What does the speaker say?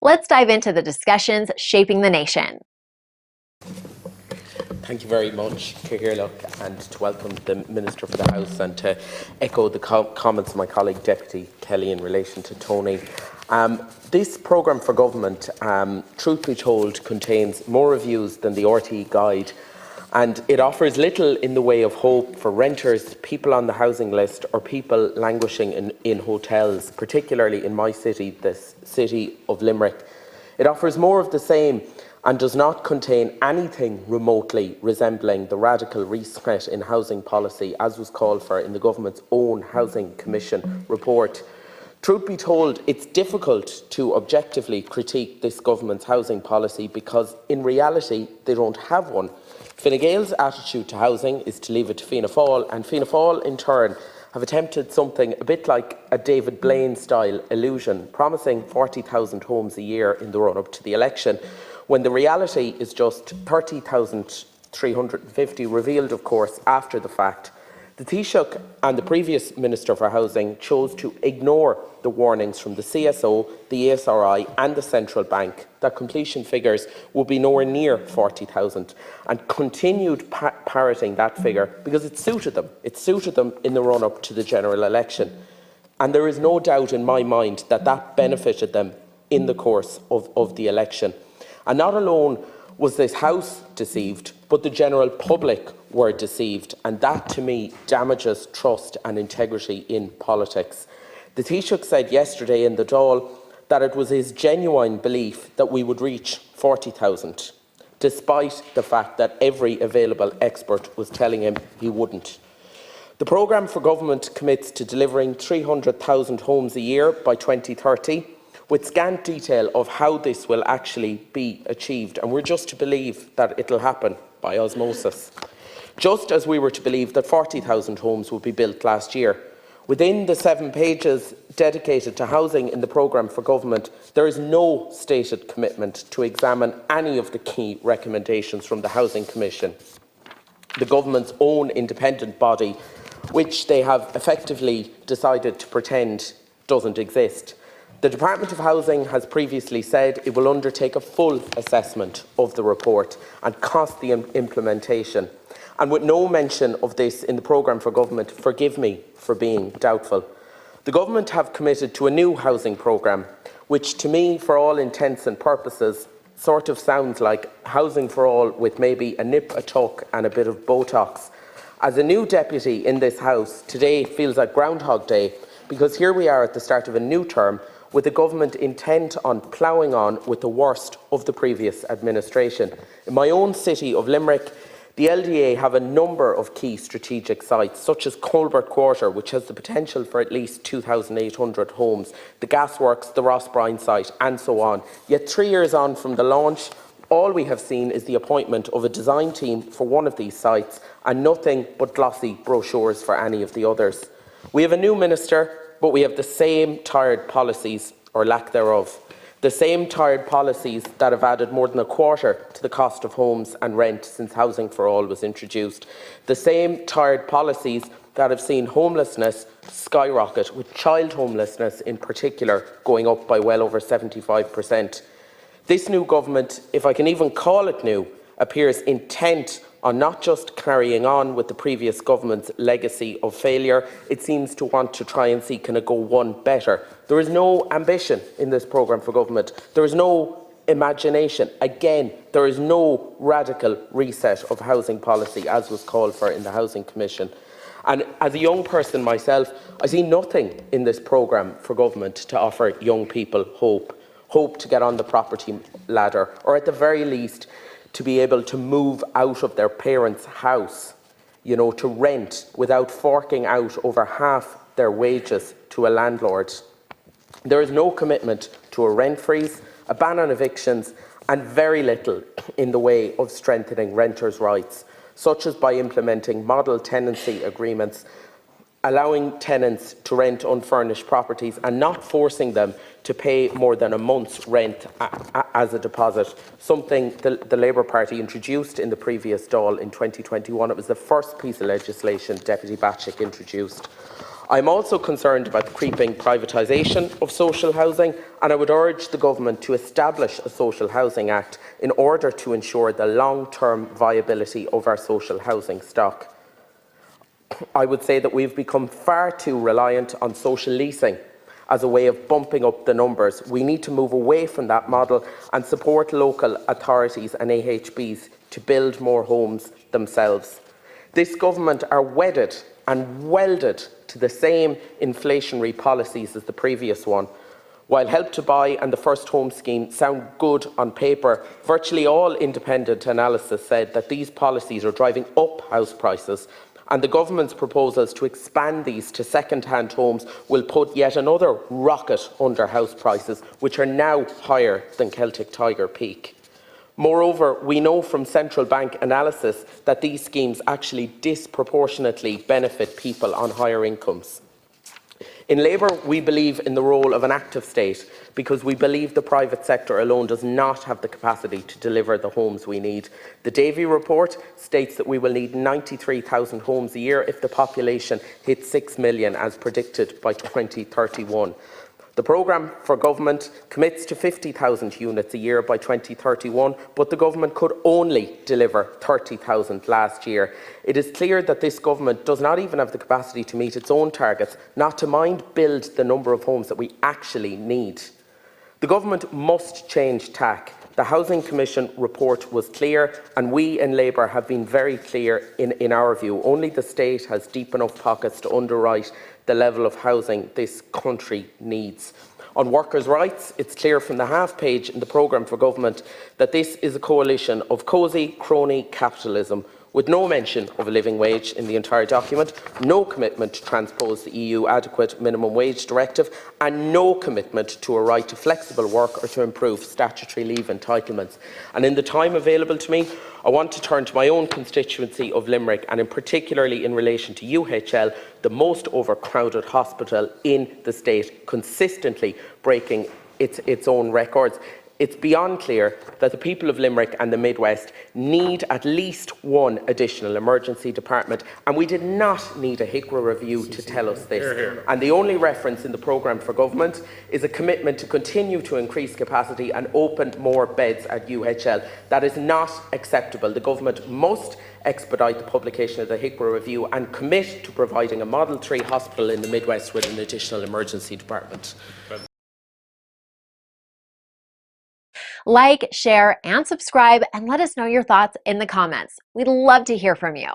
Let's dive into the discussions shaping the nation. Thank you very much, Cahirlock, and to welcome the Minister for the House and to echo the comments of my colleague Deputy Kelly in relation to Tony. This programme for government, truth be told, contains more reviews than the RTE guide, and it offers little in the way of hope for renters, people on the housing list or people languishing in hotels, particularly in my city, the city of Limerick. It offers more of the same and does not contain anything remotely resembling the radical reset in housing policy as was called for in the government's own Housing Commission report. Truth be told, it's difficult to objectively critique this government's housing policy because in reality they don't have one. Fine Gael's attitude to housing is to leave it to Fianna Fáil, and Fianna Fáil in turn have attempted something a bit like a David Blaine-style illusion, promising 40,000 homes a year in the run-up to the election, when the reality is just 30,350, revealed, of course, after the fact. The Taoiseach and the previous Minister for Housing chose to ignore the warnings from the CSO, the ESRI and the Central Bank that completion figures would be nowhere near 40,000 and continued parroting that figure because it suited them. It suited them in the run-up to the general election. And there is no doubt in my mind that that benefited them in the course of the election. And not alone was this House deceived, but the general public were deceived, and that to me damages trust and integrity in politics. The Taoiseach said yesterday in the Dáil that it was his genuine belief that we would reach 40,000, despite the fact that every available expert was telling him he wouldn't. The programme for government commits to delivering 300,000 homes a year by 2030, with scant detail of how this will actually be achieved, and we're just to believe that it'll happen by osmosis. Just as we were to believe that 40,000 homes would be built last year. Within the 7 pages dedicated to housing in the programme for government, there is no stated commitment to examine any of the key recommendations from the Housing Commission, the government's own independent body, which they have effectively decided to pretend doesn't exist. The Department of Housing has previously said it will undertake a full assessment of the report and cost the implementation. And with no mention of this in the programme for government, forgive me for being doubtful. The government have committed to a new housing programme, which to me, for all intents and purposes, sort of sounds like housing for all with maybe a nip, a tuck and a bit of Botox. As a new deputy in this House, today feels like Groundhog Day, because here we are at the start of a new term with the government intent on ploughing on with the worst of the previous administration. In my own city of Limerick, the LDA have a number of key strategic sites, such as Colbert Quarter, which has the potential for at least 2,800 homes, the Gasworks, the Ross Bryan site, and so on. Yet 3 years on from the launch, all we have seen is the appointment of a design team for one of these sites and nothing but glossy brochures for any of the others. We have a new minister, but we have the same tired policies, or lack thereof. The same tired policies that have added more than a quarter to the cost of homes and rent since Housing for All was introduced. The same tired policies that have seen homelessness skyrocket, with child homelessness in particular going up by well over 75%. This new government, if I can even call it new, appears intent on not just carrying on with the previous government's legacy of failure, it seems to want to try and see can it go one better. There is no ambition in this programme for government. There is no imagination. Again, there is no radical reset of housing policy as was called for in the Housing Commission. And as a young person myself, I see nothing in this programme for government to offer young people hope. Hope to get on the property ladder, or at the very least, to be able to move out of their parents' house, to rent without forking out over half their wages to a landlord. There is no commitment to a rent freeze, a ban on evictions, and very little in the way of strengthening renters' rights, such as by implementing model tenancy agreements, allowing tenants to rent unfurnished properties and not forcing them to pay more than a month's rent as a deposit, something the Labour Party introduced in the previous Dáil in 2021. It was the first piece of legislation Deputy Batchik introduced. I'm also concerned about the creeping privatisation of social housing, and I would urge the Government to establish a Social Housing Act in order to ensure the long-term viability of our social housing stock. I would say that we've become far too reliant on social leasing as a way of bumping up the numbers. We need to move away from that model and support local authorities and AHBs to build more homes themselves. This Government are wedded and welded to the same inflationary policies as the previous one. While Help to Buy and the First Home Scheme sound good on paper, virtually all independent analysis said that these policies are driving up house prices, and the Government's proposals to expand these to second-hand homes will put yet another rocket under house prices, which are now higher than Celtic Tiger peak. Moreover, we know from central bank analysis that these schemes actually disproportionately benefit people on higher incomes. In Labour, we believe in the role of an active state because we believe the private sector alone does not have the capacity to deliver the homes we need. The Davy report states that we will need 93,000 homes a year if the population hits 6 million as predicted by 2031. The programme for government commits to 50,000 units a year by 2031, but the government could only deliver 30,000 last year. It is clear that this government does not even have the capacity to meet its own targets, not to mind build the number of homes that we actually need. The government must change tack. The Housing Commission report was clear, and we in Labour have been very clear in our view. Only the state has deep enough pockets to underwrite the level of housing this country needs. On workers' rights, it's clear from the half page in the programme for government that this is a coalition of cosy crony capitalism, with no mention of a living wage in the entire document, no commitment to transpose the EU Adequate Minimum Wage Directive, and no commitment to a right to flexible work or to improve statutory leave entitlements. And in the time available to me, I want to turn to my own constituency of Limerick, and in particularly in relation to UHL, the most overcrowded hospital in the state, consistently breaking its own records. It's beyond clear that the people of Limerick and the Midwest need at least one additional emergency department, and we did not need a HICRA review to tell us this. And the only reference in the programme for government is a commitment to continue to increase capacity and open more beds at UHL. That is not acceptable. The government must expedite the publication of the HICRA review and commit to providing a Model 3 hospital in the Midwest with an additional emergency department. Like, share, and subscribe, and let us know your thoughts in the comments. We'd love to hear from you.